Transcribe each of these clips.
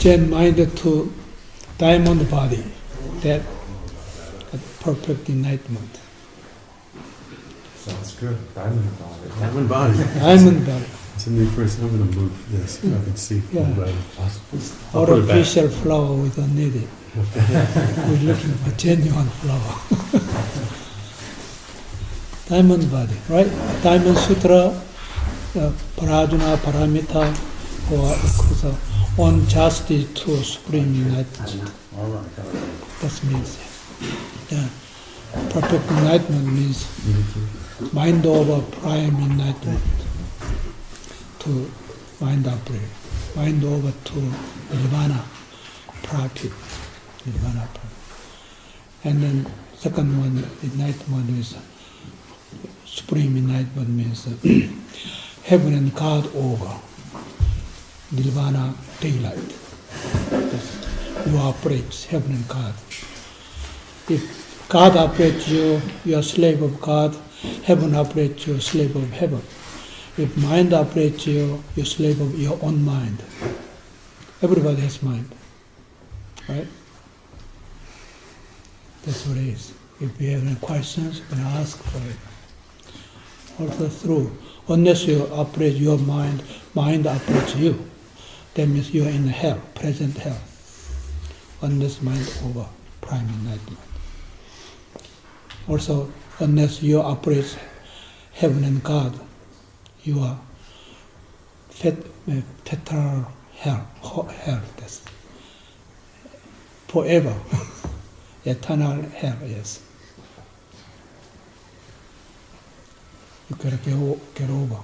Zen mind to diamond body, that perfect enlightenment. Sounds good. Diamond body. Diamond body. Diamond body. It's a new first. I'm going to move this. I can see. Yeah. I'll put it back. Artificial flower we don't need it. We're looking for genuine flower. Diamond body, right? Diamond Sutra, prajna, paramita, or on justice to supreme enlightenment. That means, yeah. Perfect enlightenment means mind over prime enlightenment to mind operate, mind over to nirvana practice, nirvana practice. And then second one, enlightenment is supreme enlightenment means heaven and God over nirvana daylight. You operate heaven and God. If God operates you, you are slave of God. Heaven operates you, slave of heaven. If mind operates you, you're slave of your own mind. Everybody has mind, right? That's what it is. If you have any questions, you can ask for it. Also through, unless you operate your mind, mind operates you. That means you are in hell, present hell. Unless mind over prime enlightenment. Also, unless you operate heaven and God, you are tetra hell, that's forever, eternal hell, yes. You gotta get over.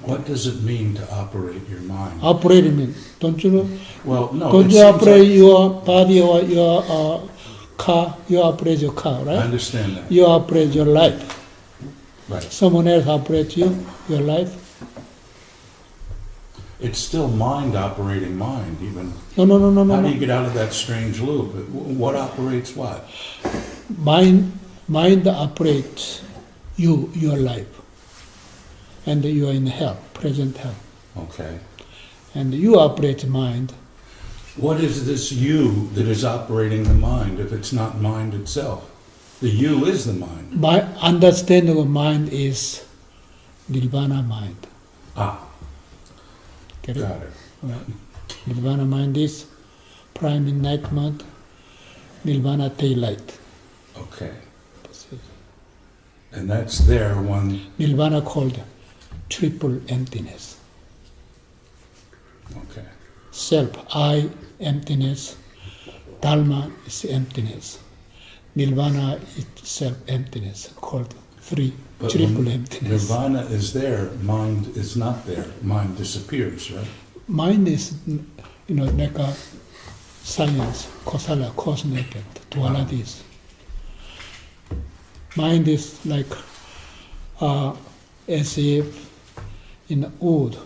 What does it mean to operate your mind? Operate means, don't you know? Well, no. Don't you operate your body or your car? You operate your car, right? I understand that. You operate your life. Right. Someone else operates your life. It's still mind operating mind, even. No. How do you get out of that strange loop? What operates what? Mind operates your life. And you are in hell, present hell. Okay. And you operate mind. What is this you that is operating the mind if it's not mind itself? The you is the mind. My understanding of mind is nirvana mind. Ah. Get it? Got it. Right. Nirvana mind is prime enlightenment, nirvana daylight. Okay. And that's there when... Nirvana called triple emptiness. Okay. Self, I, emptiness. Dharma is emptiness. Nirvana itself, emptiness, called triple emptiness. Nirvana is there, mind is not there. Mind disappears, right? Mind is, like a science, kosala, cause and effect, dualities. Mind is like as if in wood,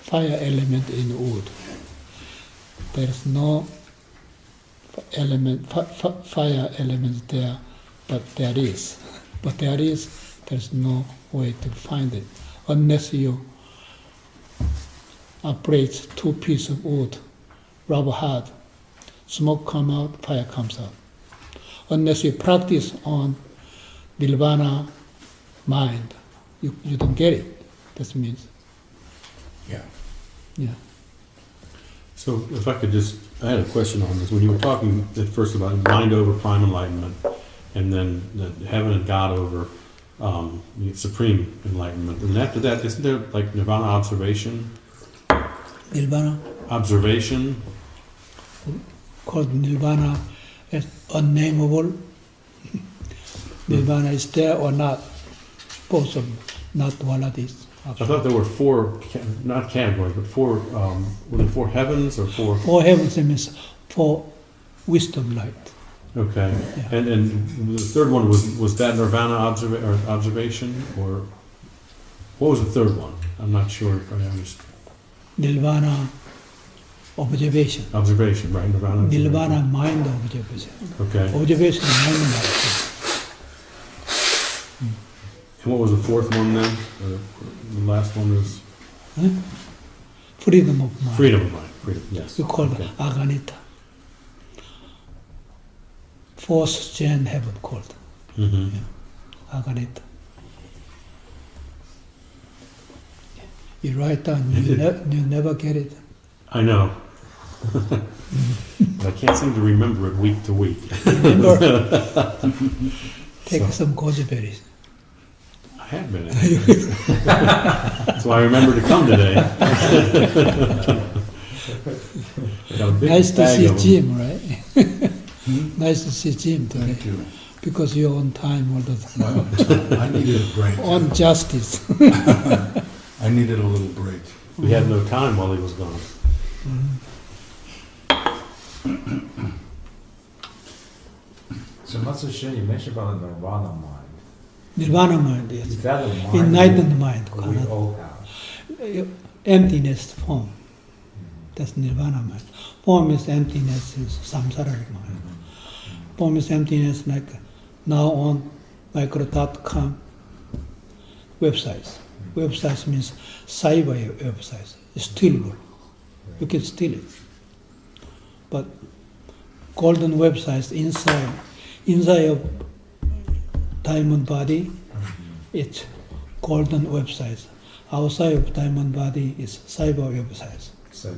fire element in wood. There is no fire element there, but there is. But there's no way to find it unless you operate two pieces of wood, rub hard, smoke comes out, fire comes out. Unless you practice on nirvana mind, you don't get it. That means. Yeah. So if I could I had a question on this. When you were talking at first about mind over prime enlightenment, and then the heaven and God over supreme enlightenment, and after that, isn't there like nirvana observation? Nirvana? Observation? Called nirvana as unnameable. Nirvana is there or not, possible. not dualities. I thought there were four, not categories, but four, were there four heavens or four? Four heavens means four wisdom light. Okay. Yeah. And the third one was that nirvana observation, or what was the third one? I'm not sure if I understand. Nirvana observation. Observation, right? Nirvana observation. Nirvana mind observation. Okay. Observation mind light. And what was the fourth one then? Or the last one was Huh? Freedom of mind. freedom of mind. Freedom, yes. We call Okay. it aganita. Fourth Zen heaven called Mm-hmm. aganita. You write down, you never get it. I know. But I can't seem to remember it week to week. Remember, take So- some goji berries. I have been. That's why I remember to come today. Got a big Nice to bag see of 'em. Jim, right? Hmm? Nice to see Jim today. Thank you. Because you're on time all the time. Well, I needed a break. On justice. I needed a little break. We had no time while he was gone. So Master Shin, you mentioned about the nirvana mind. Nirvana mind, yes. Is that a mind Enlightened mind. we all have? Emptiness form. That's nirvana mind. Form is emptiness, is samsaric mind. Form is emptiness like now on micro.com websites. Websites means cyber websites. It's stealable. You can steal it. But golden websites inside of diamond body, it's golden websites. Outside of diamond body is cyber websites. So,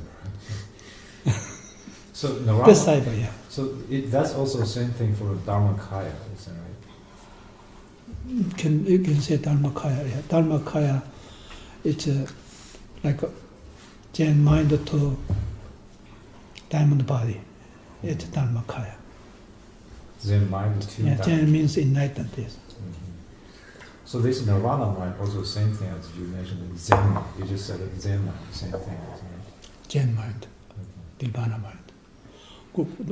so nirvana. That's cyber, yeah. So that's also the same thing for Dharmakaya, isn't it? Right? You can say Dharmakaya. Yeah. Dharmakaya, it's like a Zen mind to diamond body. It's Dharmakaya. Zen mind is Yeah, too. Zen means enlightened. Yes. So this nirvana mind also the same thing as you mentioned in Zen mind. You just said it, Zen mind, same thing, isn't it? Zen mind, Nirvana mind.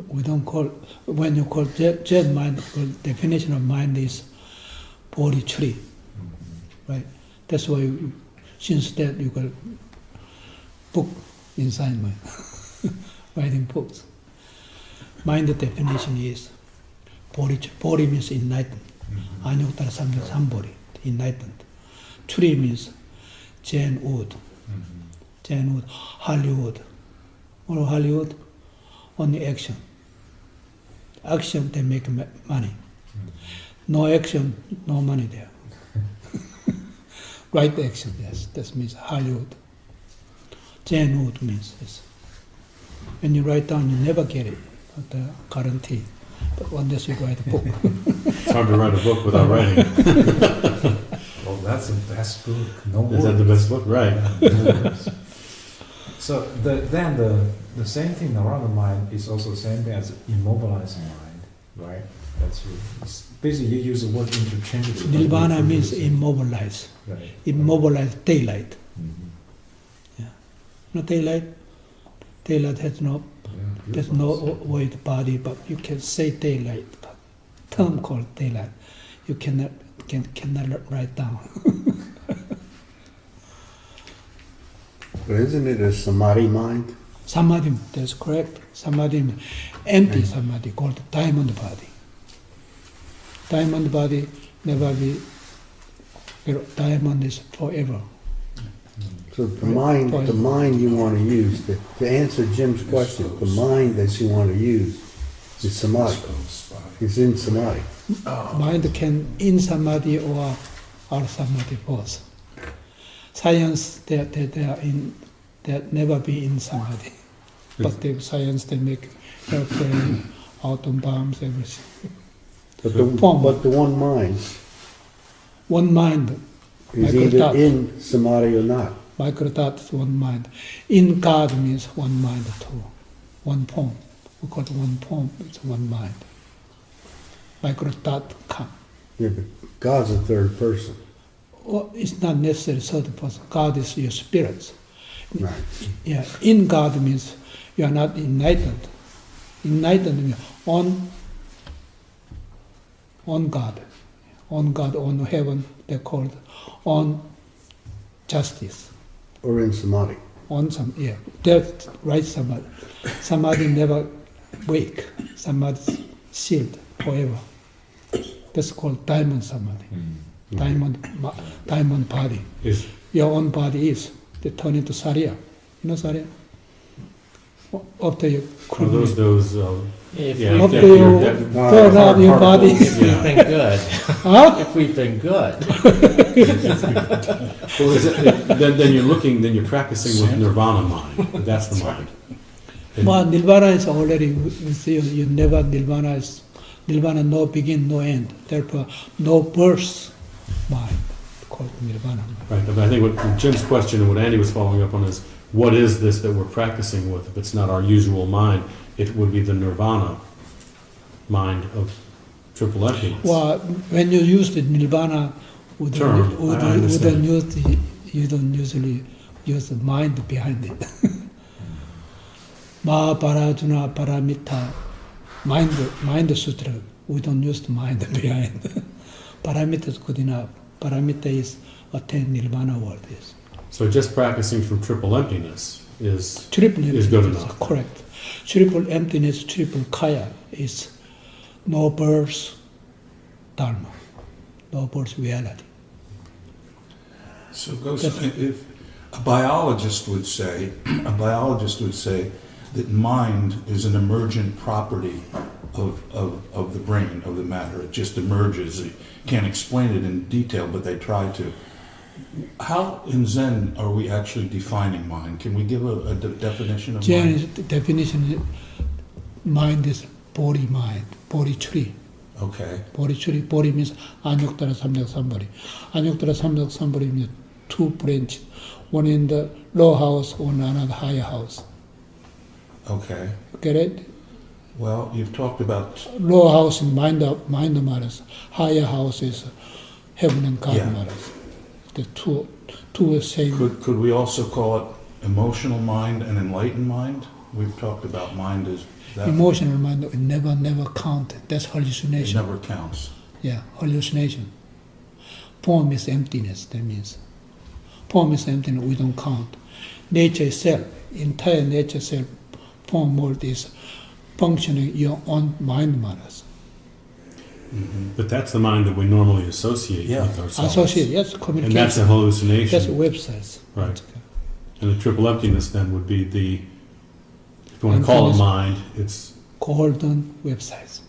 We don't call, when you call Zen mind, the definition of mind is body tree, right? That's why since that you got book inside mind, writing books. Mind definition is body. Body means enlightened. Anyuttara somebody, enlightened. Tree means Zen wood. Zen wood, Hollywood. Or Hollywood, only action. Action, they make money. No action, no money there. Right action, yes, that means Hollywood. Zen wood means this. When you write down, you never get it, but guarantee. But unless you write a book. It's hard to write a book without writing. Well, that's the best book. No Is that the best book? Right. So then the same thing, nirvana mind is also the same thing as immobilizing mind, right? That's basically you use the word interchangeably. Nirvana means immobilize. Right. Immobilize daylight. Mhm. No daylight. Daylight has no, Yeah, there's beautiful. no void body, but you can say daylight. But term called daylight, you cannot write down. But isn't it a samadhi mind? Samadhi, that's correct. Samadhi, empty samadhi called diamond body. Diamond body never be. Diamond is forever. So the mind you want to use, to answer Jim's question, the mind that you want to use is samadhi. It's in samadhi. Mind can in samadhi or out samadhi both. Science, they are in, they never be in samadhi. But the science, they make airplane, atom bombs, everything. But the one mind One mind, is either in samadhi or not. microdot is one mind. In God means one mind too. One form. We call it one form, it's one mind. Microdot come. Yeah, but God's a third person. Well, it's not necessarily third person. God is your spirit. Right. Yeah, in God means you are not enlightened. Enlightened means on God, on heaven. They're called on justice. Or in samadhi. On some, yeah, that's right. Samadhi never wake. Samadhi sealed forever. That's called diamond samadhi. Diamond body. Is Your own body is. They turn into sarya. You know sarya? After you are those If yeah, we've after been, you that- burn out your body. if we've been good, Huh? if we've been good, well, is it, then you're practicing with nirvana mind. That's the mind. And- Well, nirvana is already with you. You never nirvana is no begin, no end. Therefore, no birth mind called nirvana. Right, but I think what Jim's question and what Andy was following up on is, what is this that we're practicing with? If it's not our usual mind, it would be the nirvana mind of triple emptiness. Well, when you use the nirvana, Term, I understand. you don't usually use the mind behind it. Mahaparajna paramita, mind sutra. We don't use the mind behind. Paramita is good enough. Paramita is attain nirvana world. Is So just practicing from triple emptiness is triple Is emptiness. good enough. Correct. Triple emptiness, triple kaya is no birth dharma, no birth reality. So if a biologist would say that mind is an emergent property of the brain, of the matter. It just emerges. You can't explain it in detail, but they try to. How in Zen are we actually defining mind? Can we give a definition of Jain's mind? definition, mind is body mind, body tree. Okay. Body tree, body means anyuktara samyak sambari. Anyuktara samyak sambari means two branches, one in the low house, one another higher house. Okay. Get it? Well, you've talked about Low house is mind matters, higher house is heaven and God Yeah. matters. The two same. Could we also call it emotional mind and enlightened mind? We've talked about mind as that. Emotional mind will never count. That's It hallucination. never counts. Yeah, hallucination. Form is emptiness, that means. Form is emptiness, we don't count. Nature itself, entire nature itself, form world is functioning your own mind matters. But that's the mind that we normally associate Yeah. with ourselves. Associate, yes, And communication. that's a hallucination. That's websites. Right. And the triple emptiness then would be the, if you want to call it Emptiness. mind, it's Golden websites.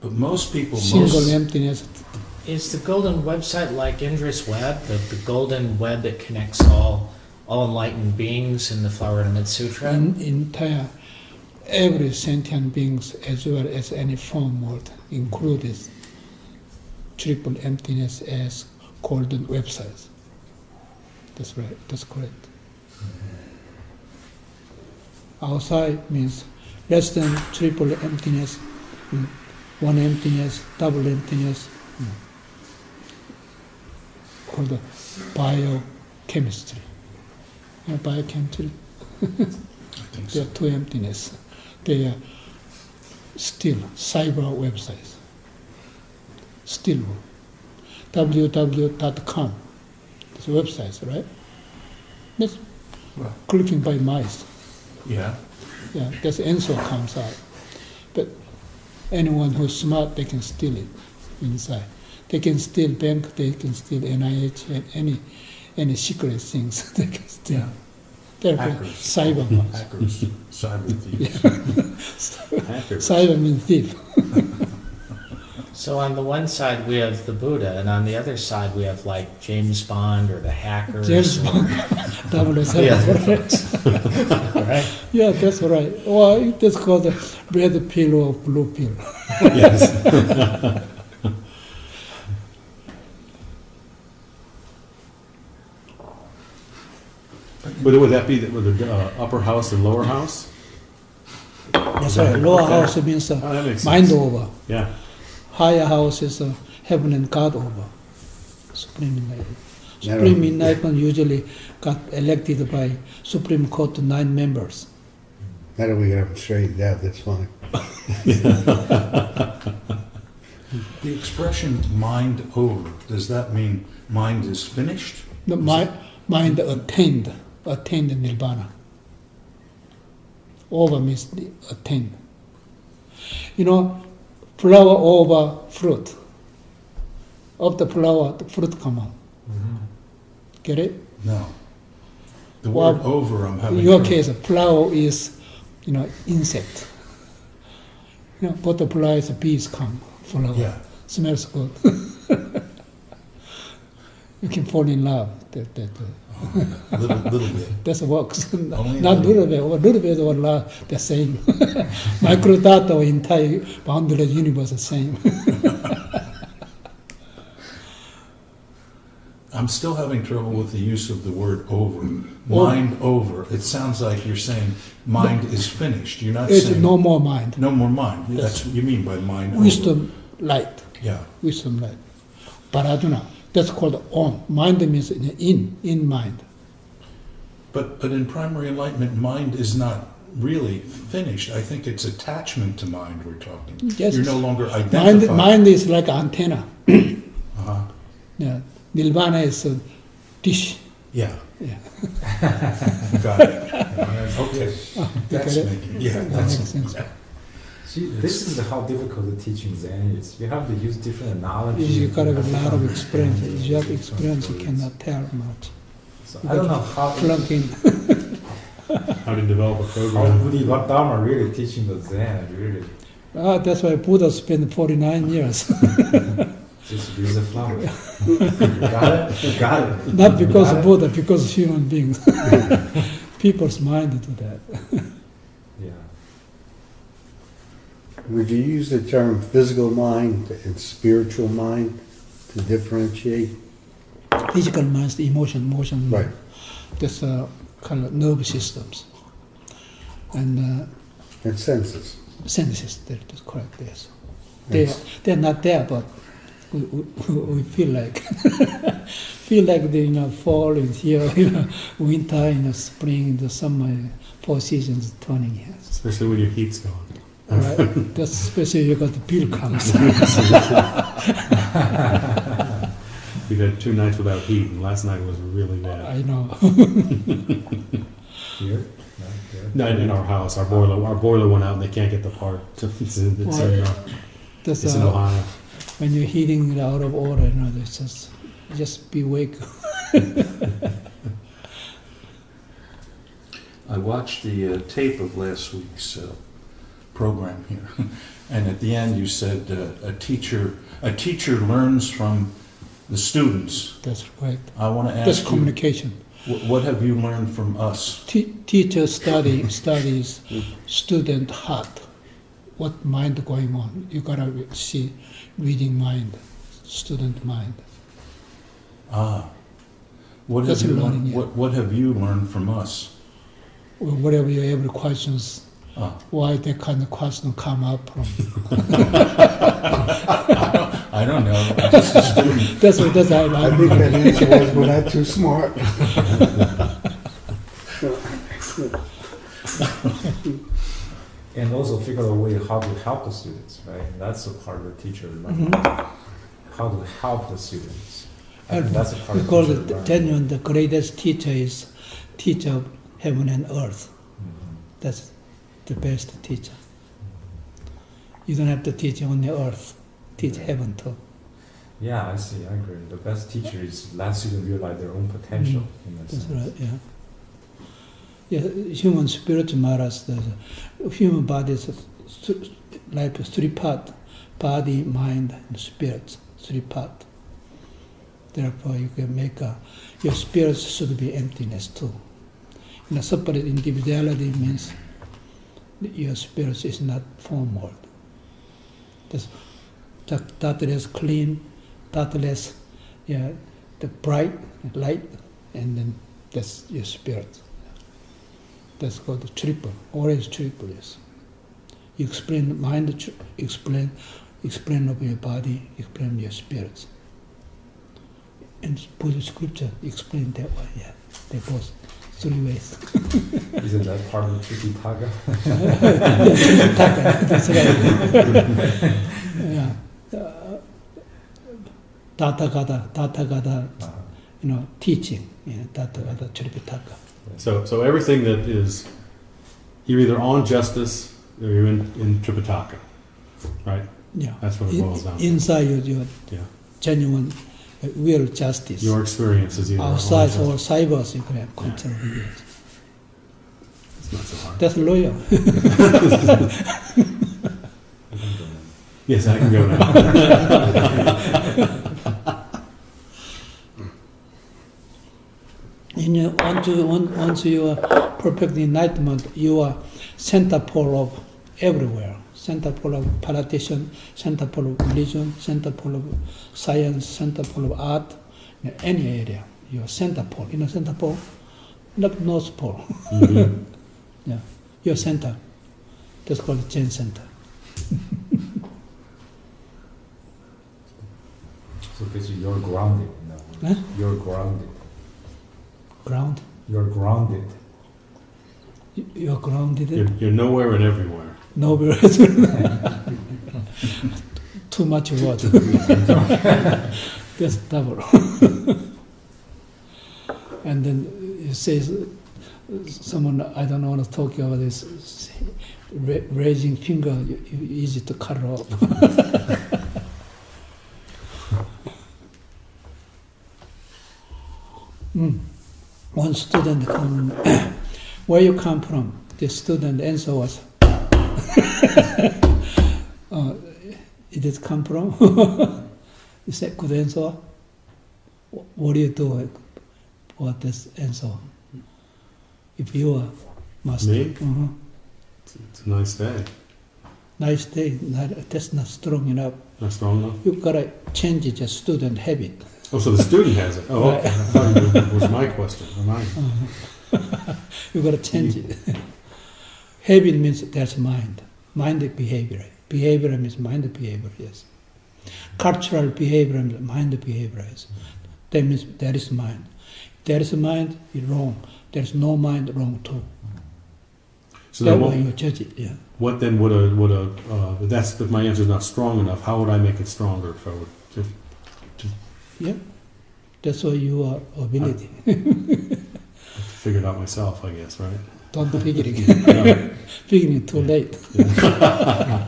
But most people, Single emptiness. is the golden website like Indra's web, the golden web that connects all enlightened beings in the Flower and Mid Sutra? Entire, every sentient beings as well as any form world included triple emptiness as golden websites. That's right, that's correct. Outside means less than triple emptiness, one emptiness, double emptiness, called the biochemistry. Biochemistry, I think they so. are two emptiness. They are still cyber websites. Still www.com. It's websites, right? That's Right. clicking by mice. Yeah. Yeah, that's answer comes out. But anyone who's smart, they can steal it inside. They can steal bank, they can steal NIH, and any secret things they can steal. Yeah. They're Hackers. cyber ones. Hackers, cyber thieves. hackers. Cyber means thief. So on the one side we have the Buddha, and on the other side we have like James Bond or the hackers. James or- Bond, Yeah. 007. right? Yeah, that's right. Well, that's called the red pill or blue pill. Yes. Would that be with the upper house and lower house? That's that right. Lower okay? house means Oh, that makes mind sense. over. Yeah. Higher house is heaven and God over. Supreme Enlightenment. Yeah. Supreme Enlightenment usually got elected by Supreme Court 9 members. Now that we got them straightened out, that's fine. The expression mind over, does that mean mind is finished? The mind attained nirvana. Over means the attained. You know, flower over fruit. Of the flower, the fruit come out. Get it? No. The Well, word over, I'm having In your trouble. case, flower is, insect. Butterflies, bees come, flower. Yeah. Smells good. You can fall in love. Little bit. That works. Only Not a little bit, or little bit or love, the same. Microdata or entire boundless universe the same. I'm still having trouble with the use of the word over. Mind over. It sounds like you're saying mind is finished. You're not It's saying no more mind. no more mind. That's what you mean by mind over. Wisdom, light. Yeah. Wisdom, light. Paraduna. That's called on. Mind means in mind. But in primary enlightenment, mind is not really finished. I think it's attachment to mind we're talking. Yes. You're no longer identified. Mind is like antenna. Uh-huh. Yeah. Nirvana is a dish. Yeah. Yeah. Got it. Okay. That's it? making, yeah, That that's, makes sense. See, this is how difficult the teaching Zen is. You have to use different analogies. You got a lot of experience. If you have experience, you cannot tell much. So I don't know how Plug in. How to develop a how program. Buddha what Dharma really teaching the Zen really. That's why Buddha spent 49 years. Just use a flower. You got it? You got it. Not because Got of it? Buddha, because of human beings. People's mind do that. Yeah. Would you use the term physical mind and spiritual mind to differentiate? Physical mind is the emotion mind. Right. That's kind of nervous systems. And And senses. senses, that's correct, yes. Yes. They're not there, but we feel like the fall is here, winter, spring, the summer, 4 seasons turning here. Especially when your heat's gone. All right? That's especially you got the bill comes. We've had 2 nights without heat, and last night was really bad. I know. Here? No, here. No, in our house, our boiler went out, and they can't get the part. It's in That's it's in Ohio. when you're heating it out of order, it's just be awake. I watched the tape of last week's program here, and at the end you said a teacher learns from the students. That's right. I want to That's ask you, communication. what have you learned from us? Teacher studies student heart. What mind going on? You gotta see reading mind, student mind. What That's have you learning, learned, yeah. what have you learned from us? Or whatever your every questions, Ah. why that kind of question come up from. I don't know. I'm just a student. That's I I think that answer was, we're not too smart. And also figure out a way how to help the students, right? And that's a part of the teacher learning. How to help the students. I think that's a part of the Because teacher the learning. genuine, the greatest teacher is teacher of heaven and earth. Mhm. That's the best teacher. You don't have to teach only earth, teach heaven too. Yeah, I see. I agree. The best teacher is let students realize their own potential in that That's sense. right, yeah. Yeah, human spirit matters. The human body is like a 3-part: body, mind, and spirit. 3-part. Therefore, you can make your spirit should be emptiness too. Separate individuality means your spirit is not formal. That's thoughtless, clean, thoughtless, the bright light, and then that's your spirit. That's called the triple. Always triple is. You explain the mind, explain of your body, explain your spirit. And Buddhist scripture explained that way. Yeah, they both 3 ways. Isn't that part of the Tripitaka? That's right. Yeah. Tathagata, teaching. Tathagata Tripitaka. So everything that is, you're either on justice or you're in Tripitaka, right? Yeah. That's what it boils down to. Inside your Yeah. genuine real justice. Your experience is either outside on or cybers, you can have control of it. It's not so hard. That's loyal. Yes, I can go now. Once you are perfect enlightenment, you are center pole of everywhere. Center pole of politician, center pole of religion, center pole of science, center pole of art, in any area. You are center pole. Center pole, not north pole. Mm-hmm. Yeah, your center. That's called Zen center. So basically, you're grounded. Huh? You're grounded. Ground. You're grounded. You're grounded. You're nowhere and everywhere. Nowhere. Too much water. That's double. And then it says, someone, I don't want to talk about this, raising finger, easy to cut off. One student come, where you come from? The student answer was, it did come from? You said, good answer. What do you do for this answer? If you are master. Me? It's a nice day. Nice day, that's not strong enough. Not strong enough? You've got to change your student habit. Oh, so the student has it. Oh, okay. I thought it was my question, or mine. You've got to change it. Habit means that's mind. Mind behavior. Behavior means mind behavior, yes. Cultural behavior means mind behavior, yes. That means that is mind. There is a mind, it's wrong. There is no mind, wrong too. So That then way you judge it, yeah. what then would if my answer is not strong enough, how would I make it stronger if I would? Yeah. That's why you are ability. Figure it out myself, I guess, right? Don't figure it. Yeah. Figuring it too late. Yeah.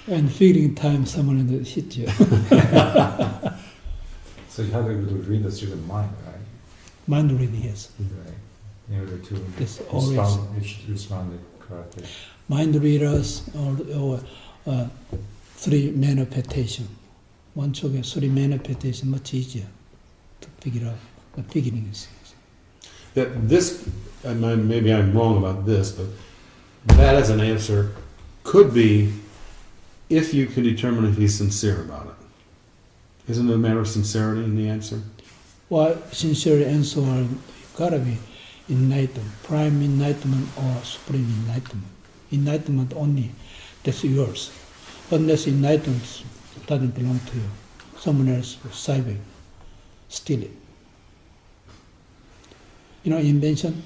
And figuring time someone will hit you. So you have to be able to read the student mind, right? Mind reading, yes. Right. In order to That's always respond correctly. mind readers or 3 manifestation. One took 3 manifestation much easier to figure out the beginning is. That this, maybe I'm wrong about this, but that as an answer could be if you can determine if he's sincere about it. Isn't it a matter of sincerity in the answer? Well, sincere answer, you gotta be enlightened, prime enlightenment or supreme enlightenment. Enlightenment only, that's yours. Unless enlightenment doesn't belong to you, someone else will save it, steal it. Invention?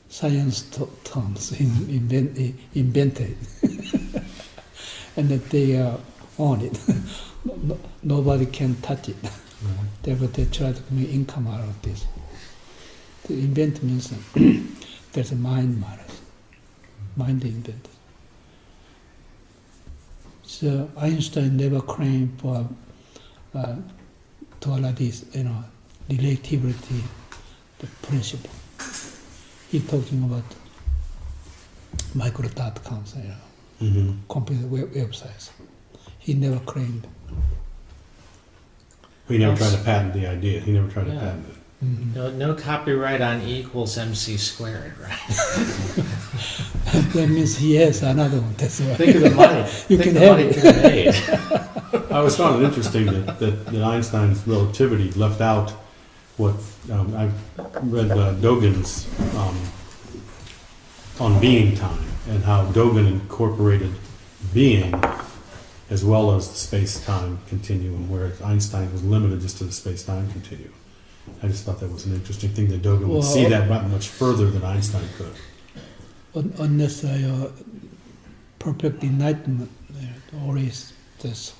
Science terms, invented. And that they own it. Nobody can touch it. Therefore, they try to make income out of this. To invent means there's a mind matters. Mind invented. So Einstein never claimed for to all this, relativity, the principle. He's talking about microdot counts, computer websites. He never claimed. He never tried to patent the idea. He never tried to patent it. Mm-hmm. No copyright on E equals MC squared, right? That means he has another one. That's why. Think of the money. You Think can the have money it. could have made. I always found it interesting that Einstein's relativity left out what I read Dogen's on being time and how Dogen incorporated being as well as the space-time continuum, where Einstein was limited just to the space-time continuum. I just thought that was an interesting thing that Dogen would see that much further than Einstein could. Unless perfect enlightenment, always this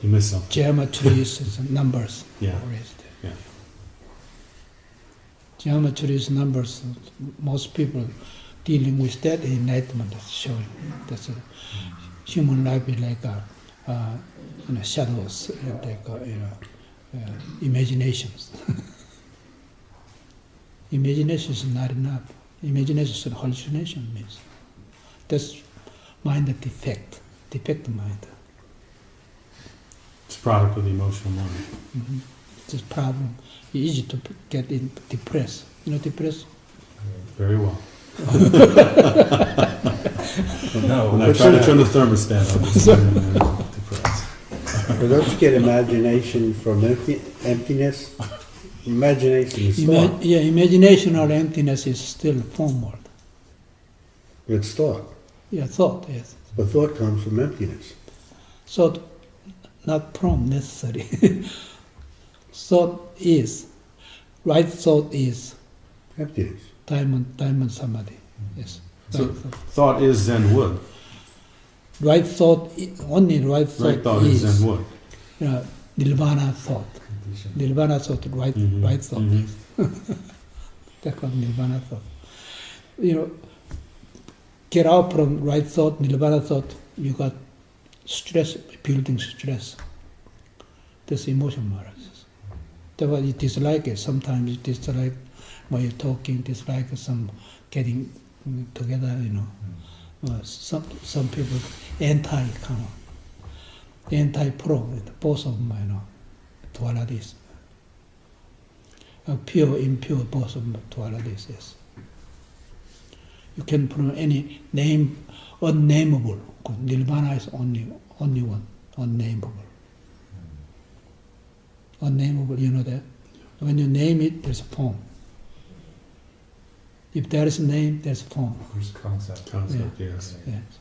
You missed something. geometries and numbers. Yeah. Always there. Yeah. Geometries, numbers. Most people dealing with that enlightenment is showing. That's human life is like shadows, like imaginations. Imagination is not enough. Imagination is hallucination means. That's mind defect mind. It's a product of the emotional mind. Mm-hmm. This problem easy to get depressed. Depressed. Very well. No, When I try to turn the thermostat on, it's depressed. But don't you get imagination from emptiness? Imagination is thought. Imagination or emptiness is still form word. It's thought. Yeah, thought, yes. But thought comes from emptiness. Thought, not from necessary. Thought is, right thought is Emptiness. diamond samadhi. Yes. So thought is Zen wood. Right thought, only right thought, Right thought is Zen wood. Nirvana thought. condition. Nirvana thought, right thought is. That's called Nirvana thought. Get out from right thought, Nirvana thought, you got stress, building stress. That's emotion paralysis. That's why you dislike it. Sometimes you dislike when you're talking, dislike some getting together, Some people anti-pro, both of them, dualities. Pure, impure, both of them dualities, yes. You can put any name, unnameable. Nirvana is only one, unnameable. Unnameable, you know that? When you name it, there's a form. If there is a name, there's a form. There's concept. Concept, yes. Yes.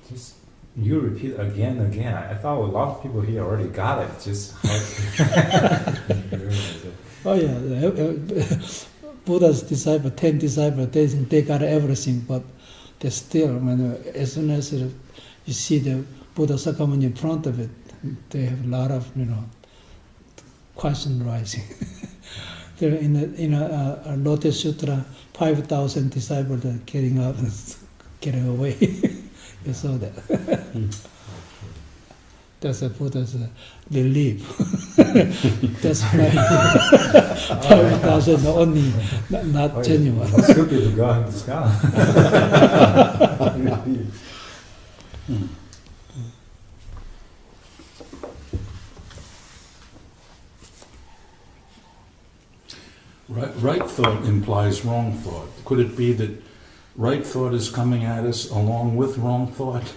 Just you repeat again and again. I thought a lot of people here already got it. Just how to realize it. Oh yeah, Buddha's disciple, 10 disciples, they think they got everything, but they still, as soon as you see the Buddha Sakamuni in front of it, they have a lot of, question rising. There in a Lotus Sutra, 5,000 disciples are getting up and getting away. You saw that. That's a Buddha's relief. That's why 5,000 only, not genuine. Stupid to go in the sky. Right thought implies wrong thought. Could it be that right thought is coming at us along with wrong thought?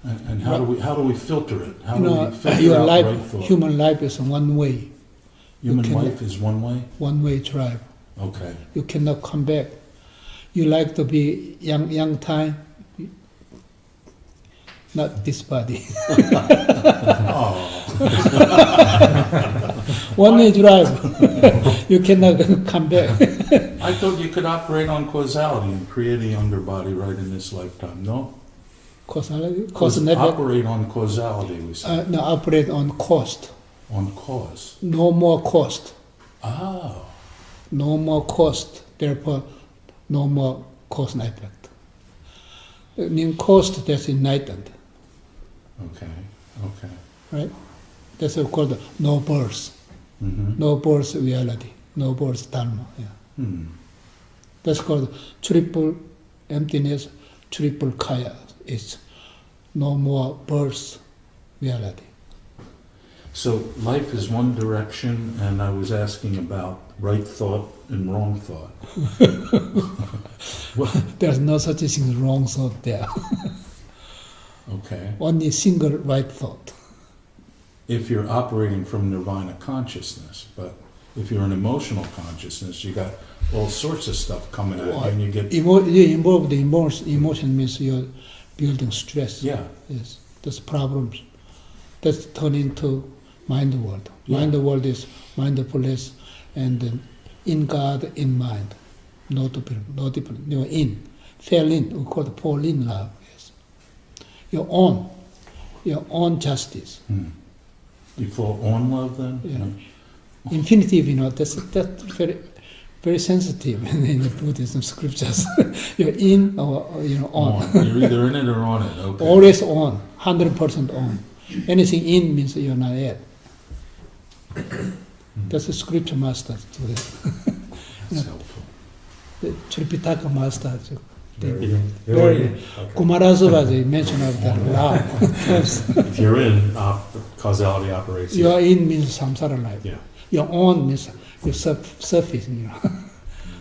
And how do we filter it? How do we filter your out life, right thought? human life is one way. Human life is one way? One way drive. Okay. You cannot come back. You like to be young time, not this body. One way drive. You cannot come back. I thought you could operate on causality and create a younger body right in this lifetime, no? Causality? Cause never. Operate on causality, we said. No, operate on cost. On cause. No more cost. Ah. No more cost. Therefore, no more cause and effect. I mean, cost, that's enlightened. Okay. Right? That's called no birth. Mm-hmm. No birth reality. No birth dharma. Yeah. That's called triple emptiness, triple kaya. It's no more birth reality. So life is one direction, and I was asking about right thought and wrong thought. There's no such thing as wrong thought there. Okay. Only single right thought. If you're operating from nirvana consciousness, but if you're an emotional consciousness, you got all sorts of stuff coming at you, and you get You involve the emotion means you're building stress. yeah. Yes, that's problems. That's turn into mind world. Yeah. Mind world is mindfulness, and then in God, in mind. No people. You're in. Fell in. We call it fall in love. Yes. Your own justice. You fall on love then? Yeah. Infinitive, that's very, very sensitive in the Buddhism scriptures. You're in or on. You're either in it or on it. Okay. Always on, 100% on. Anything in means you're not yet. That's the scripture master to that. That's helpful. The Tripitaka master. Very Very okay. Kumarasura, they mention of that love. If you're in, causality operates. You're in means samsara life. Yeah. Your on means you're surfing.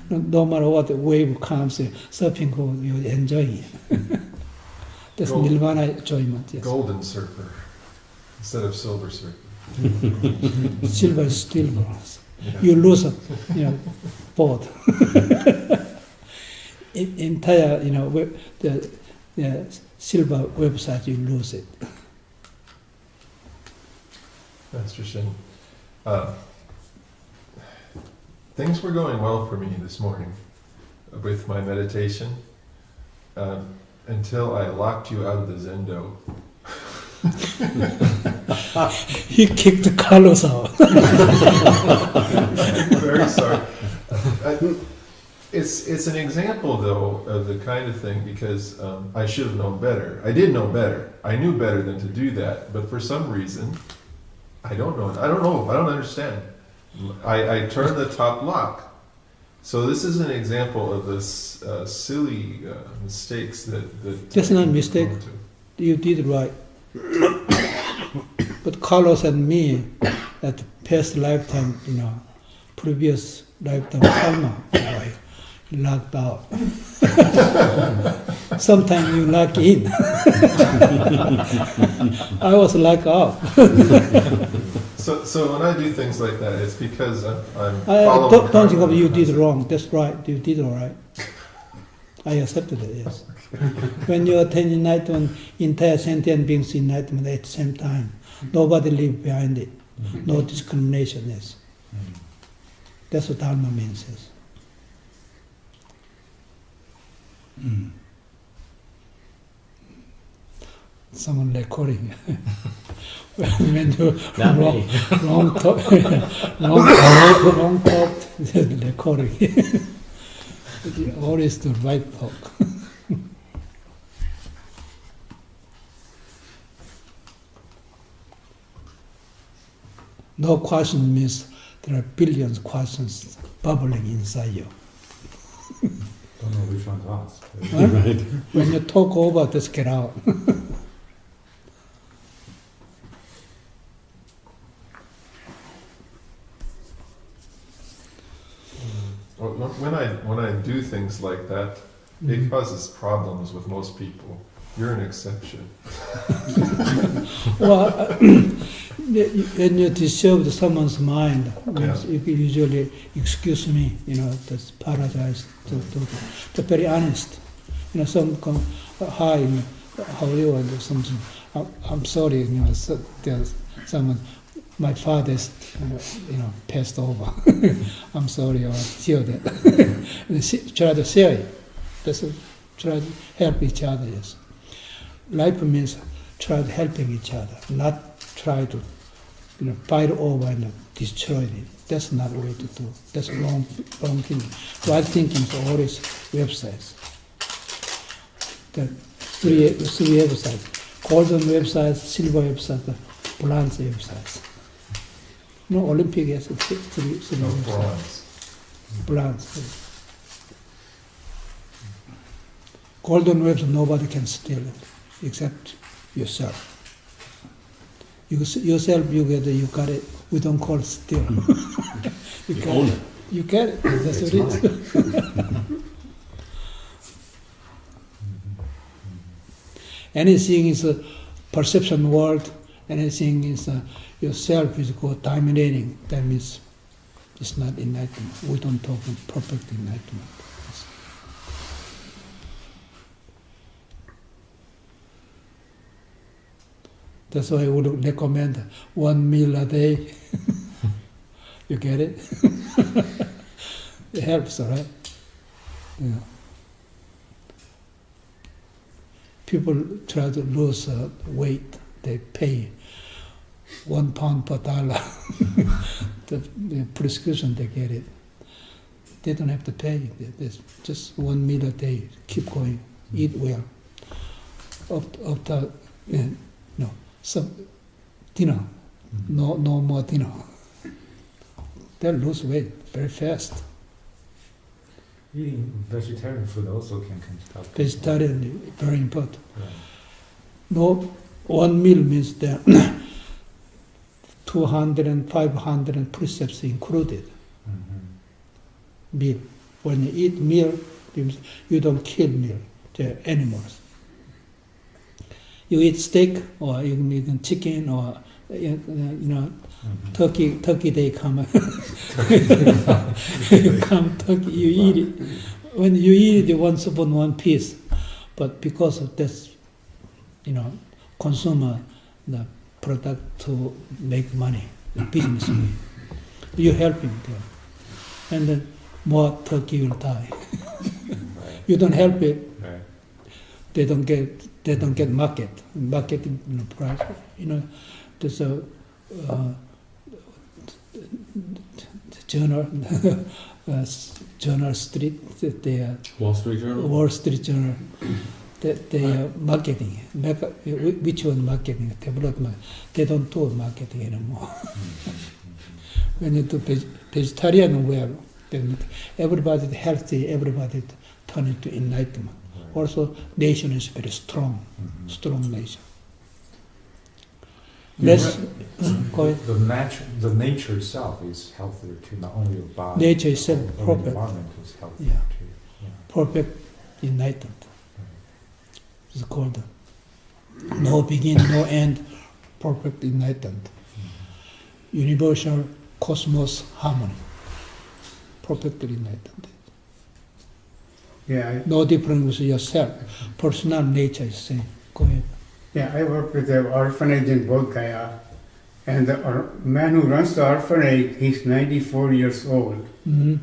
No matter what the wave comes, surfing, you enjoy it. That's nirvana enjoyment. Yes. Golden surfer instead of silver surfer. Silver is still bronze. Yeah. You lose both. Entire, the silver website, you lose it. Master Shin, things were going well for me this morning with my meditation until I locked you out of the Zendo. He kicked Carlos out. I'm very sorry. It's an example, though, of the kind of thing, because I should have known better. I did know better. I knew better than to do that, but for some reason, I don't know. I don't understand. I turned the top lock. So this is an example of this silly mistakes that That's not a mistake. prone to. You did right. But Carlos and me, at past lifetime, previous lifetime karma, locked out. Sometimes you lock in. I was locked out. So when I do things like that, it's because I'm I following don't think karma. of you did wrong. That's right. You did all right. I accepted it, yes. When you attain enlightenment, entire sentient beings enlightenment at the same time. Nobody leave behind it. No discrimination, yes. That's what Dharma means, yes. Someone recording. When you Not me. wrong talk, recording. Always the right talk. No question means there are billions of questions bubbling inside you. Don't know which one to ask. Huh? Right. When you talk over, just get out. When I do things like that, it causes problems with most people. You're an exception. Well, when you disturb someone's mind, you can usually excuse me, that's apologize to they're very honest. Some come, hi, how are you, and something. I'm sorry, so there's someone, my father's, passed over. I'm sorry, or hear that. And try to share it. Try to help each other, yes. Life means try to helping each other, not try to, fight over and destroy it. That's not the way to do. That's wrong thinking. Right thinking is always websites. The three websites: golden websites, silver websites, bronze websites. Olympic has three No websites. bronze. Bronze. Golden website, nobody can steal it except yourself. Yourself, you got it. We don't call it steal. You own it. You get it. That's what it is. Anything is a perception world. Anything is yourself is dominating. That means It's not enlightenment. We don't talk of perfect enlightenment. That's why I would recommend 1 meal a day. You get it? It helps, right? Yeah. People try to lose weight. They pay £1 per dollar. the prescription, they get it. They don't have to pay. There's just 1 meal a day. Keep going. Eat well. After some dinner, no more dinner. They lose weight very fast. Eating vegetarian food also can help. Vegetarian is very important. Right. No, 1 meal means that 200 and 500 precepts included. Mm-hmm. Meal. When you eat meal, you don't kill meal, the animals. You eat steak, or you can eat chicken, or turkey. They come. Come turkey. You eat it. When you eat it, one spoon, one piece. But because of this, consumer the product to make money, the business way, you helping them, and then more turkey will die. Right. You don't help it. Right. They don't get marketing price. There's a journal, Journal Street. Wall Street Journal? Wall Street Journal. They are marketing. Which one marketing? Development. They don't do marketing anymore. When you do vegetarian well, then everybody healthy. Everybody turn into enlightenment. Also, nation is very strong, strong nation. Let's go ahead. The nature itself is healthier too, not only your body. Nature itself, but the perfect. environment is healthier Yeah. too. Yeah. Perfect enlightened. It's called no beginning, no end, perfect enlightened. Universal cosmos harmony. Perfect enlightened. Yeah, No difference with yourself. Personal nature is same. Go ahead. I work with the orphanage in Bodh Gaya, and the man who runs the orphanage, he's 94 years old. Mm-hmm.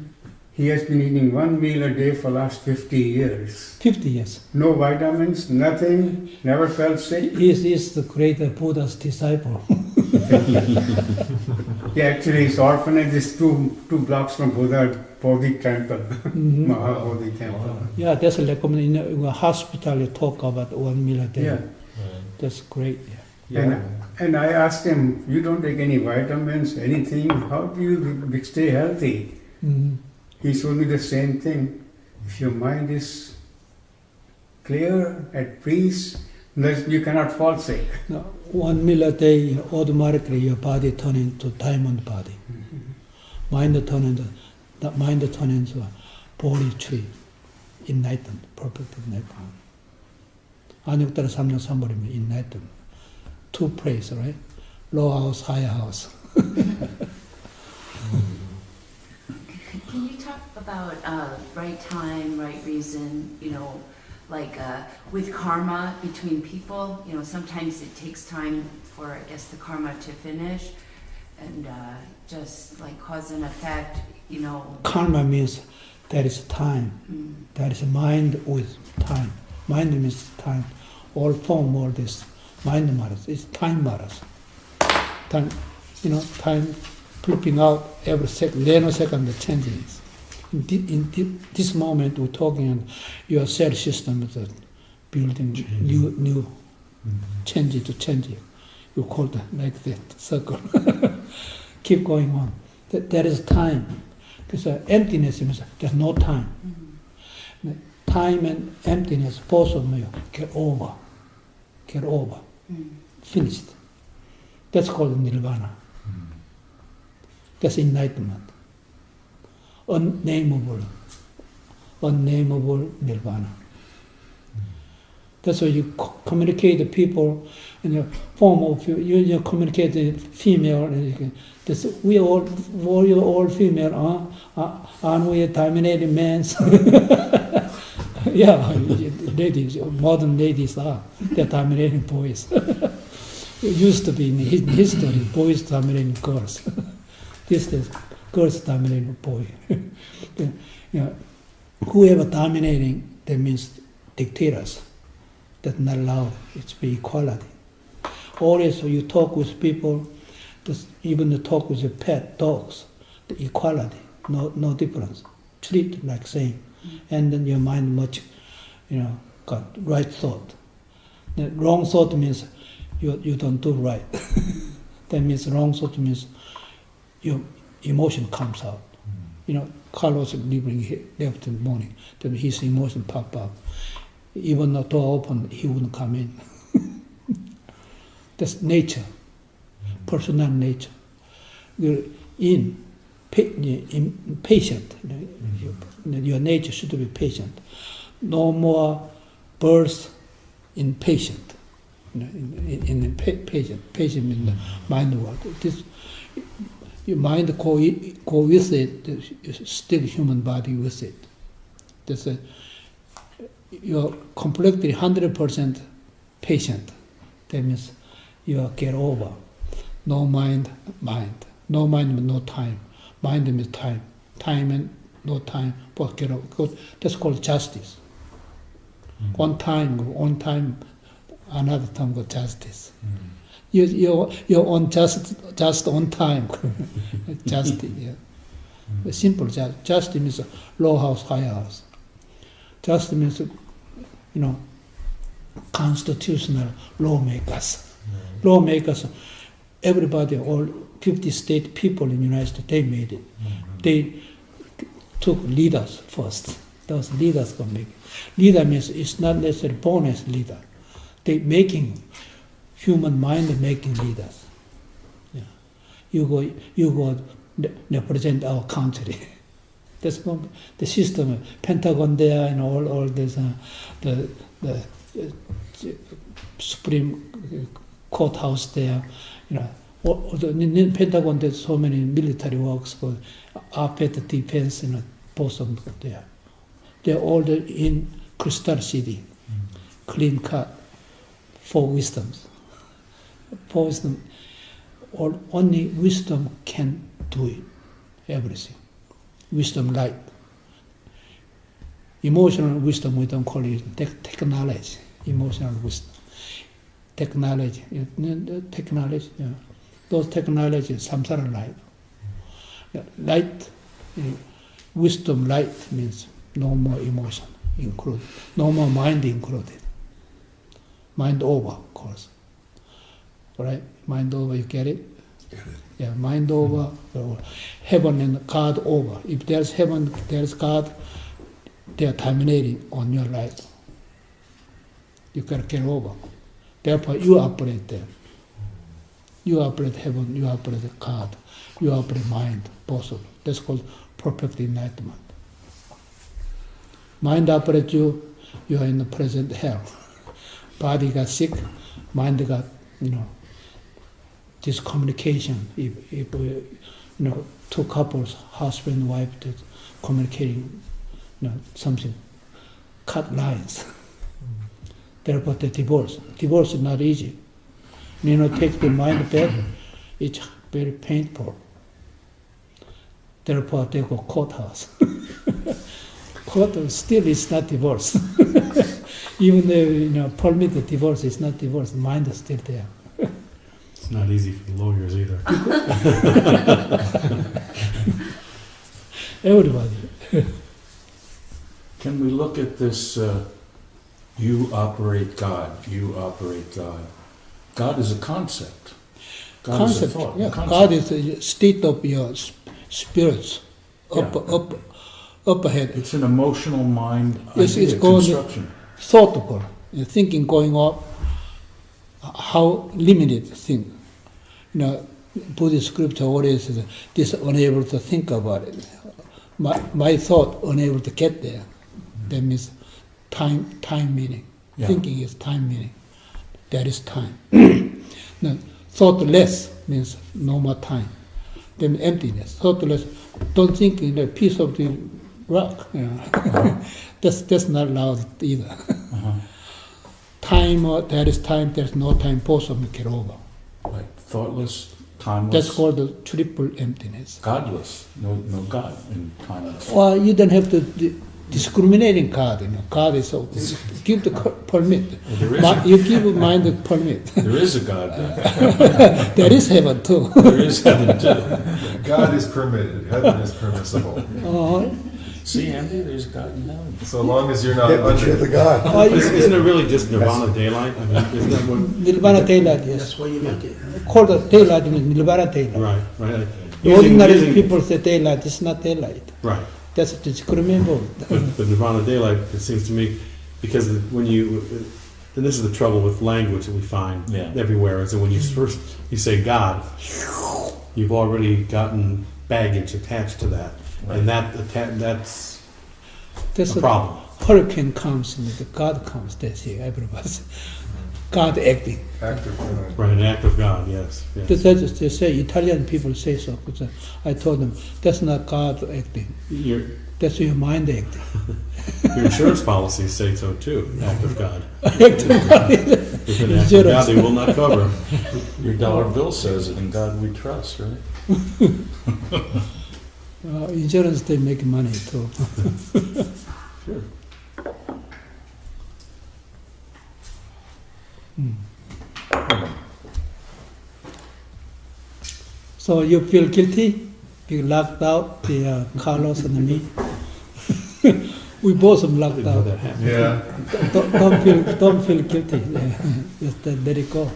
He has been eating 1 meal a day for last 50 years. 50 years. No vitamins, nothing, never felt sick. He is the great Buddha's disciple. Yeah, actually his orphanage is two blocks from Bodhi temple, Mahabodhi temple. Yeah, that's a recommendation. In a hospital, you talk about 1 meal a day. Yeah. That's great. Yeah. And I asked him, you don't take any vitamins, anything, how do you stay healthy? Mm-hmm. He told me the same thing. If your mind is clear, at peace, then you cannot fall sick. Now, 1 meal a day, automatically your body turns into diamond body. Mind turns into a Bodhi tree, enlightened, perfect enlightenment. 안육따라 3년 3벌이면 enlightened. Two places, right? Low house, high house. Can you talk about right time, right reason, with karma between people? Sometimes it takes time for, I guess, the karma to finish, and just like cause and effect, Karma means there is time. There is a mind with time. Mind means time. All form, all this. Mind matters. It's time matters. Time, time flipping out every nanosecond changes. In this moment we're talking, and your cell system is building new change to change. You call that like that circle. Keep going on. There is time. Because emptiness means there's no time. Time and emptiness, both of them get over. Finished. That's called nirvana. That's enlightenment. Unnameable nirvana. That's why you communicate to people in the form of, you communicate to female, and you can, this, we all female, aren't we dominating men? Yeah, ladies, modern ladies are, they're dominating boys. It used to be in history, boys dominating girls. These days, girls dominating boys. You know, whoever dominating, that means dictators. That's not allowed. It's be equality. Always you talk with people, even the talk with your pet dogs, the equality, no difference. Treat like same. And then your mind much, got right thought. The wrong thought means you don't do right. That means wrong thought means your emotion comes out. Carlos leaving left in the morning, then his emotion pop up. Even the door open, he wouldn't come in. That's nature, personal nature. You're patient. Your nature should be patient. No more birth impatient. Patient in the mind world. Your mind go with it. Still human body with it. That's you're completely 100% patient. That means you get over. No mind. No mind means no time. Mind means time. Time and no time, but get over. That's called justice. On time, another time called justice. You're on just on time. Justice, yeah. Simple justice. Justice means low house, high house. Justice means, constitutional lawmakers. Lawmakers, everybody, all 50 state people in the United States, they made it. They took leaders first. Those leaders can make it. Leader means it's not necessarily born as leader. They making human mind making leaders. Yeah. You go represent our country. That's the system. Pentagon there and all this the Supreme Courthouse there. In Pentagon there's so many military works for armed defense. Both of them there. They're all in Crystal City, clean cut, 4 wisdoms. 4 wisdom, only wisdom can do it, everything. Wisdom light. Emotional wisdom, we don't call it technology. Emotional wisdom. Technology. Those technologies, samsara life. Light, wisdom light means no more emotion included, no more mind included. Mind over, of course. Right? Mind over, you get it? Get it. Yeah, mind over, heaven and God over. If there's heaven, there's God, they are terminating on your life. You gotta get over. Therefore, you operate there. You operate heaven, you operate God, you operate mind, both of them. That's called perfect enlightenment. Mind operates you, you are in the present hell. Body got sick, mind got, discommunication. If 2 couples, husband and wife, communicating, something, cut lines. Therefore, the divorce. Divorce is not easy. Take the mind back, it's very painful. Therefore, they go courthouse. Courthouse still is not divorce. Even though permit the divorce, it's not divorce. Mind is still there. It's not easy for the lawyers either. Everybody. Can we look at this, you operate God, you operate God. God is a concept. God is a thought. Yeah. Concept. God is a state of your spirits, up ahead. It's an emotional mind Yes, idea, it's called construction. thoughtful. Thinking going up, how limited thing. Buddhist scripture always says, this unable to think about it. My thought unable to get there. That means time meaning. Yeah. Thinking is time meaning. That is time. Now, thoughtless means no more time. Then emptiness. Thoughtless, don't think in a piece of the rock. You know. That's not allowed either. Uh-huh. Time, there is time, there's no time, both of them get over. Right. Thoughtless, timeless. That's called the triple emptiness. Godless. No God in timeless. Well, you don't have to discriminating God. You know, God is give the permit. Well, there is You give mind the permit. There is a God then. There is heaven too. There is heaven too. God is permitted, heaven is permissible. See, Andy, there's God in heaven. So long as you're not Yeah, but you're under. the God. Isn't it really just nirvana daylight? I mean, isn't that what? Nirvana daylight, yes. That's why you make it. Called the daylight means Nirvana daylight. Right, right. The ordinary people say daylight, it's not daylight. Right. That's discriminable. But nirvana daylight, it seems to me, because when you, and this is the trouble with language that we find everywhere, is that when you first you say God, you've already gotten baggage attached to that, and that's a problem. Hurricane comes and the God comes. That's it. Everybody, God acting. Active God. Right, an act of God. Yes. Yes. They say Italian people say so. But I told them that's not God acting. That's your mind acting. Your insurance policies say so too. Act of God. Act of God. If an act of God, they will not cover. Your dollar bill says it, in God we trust, right? Insurance, they make money too. Sure. So you feel guilty? You locked out the Carlos and me. We both locked out. Yeah. Don't feel guilty. Just let it go.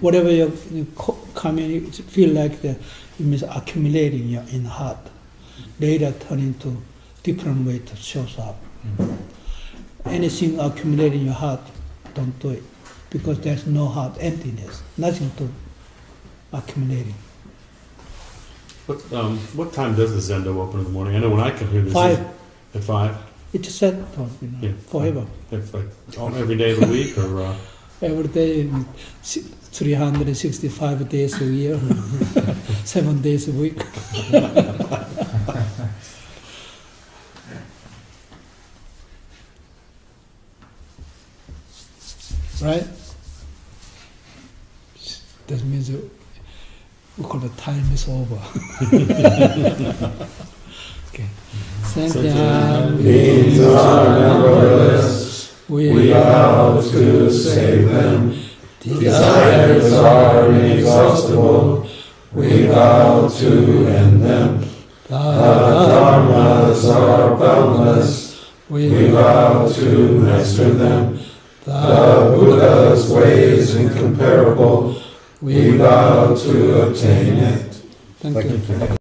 Whatever you feel like it means accumulating in the heart. Later turn into different way to shows up. Anything accumulating in your heart, don't do it, because there's no heart, emptiness, nothing to accumulating. What time does the Zendo open in the morning? I know when I come here, this 5. At 5. It's set for forever. It's like every day of the week, or Every day, 365 days a year, 7 days a week. Right? That means we call the time is over. Okay. Sentient beings are numberless. We vow to save them. Desires are inexhaustible. We vow to end them. The dharmas are boundless. We vow to master them. The Buddha's ways incomparable. We vow to obtain it. Thank you.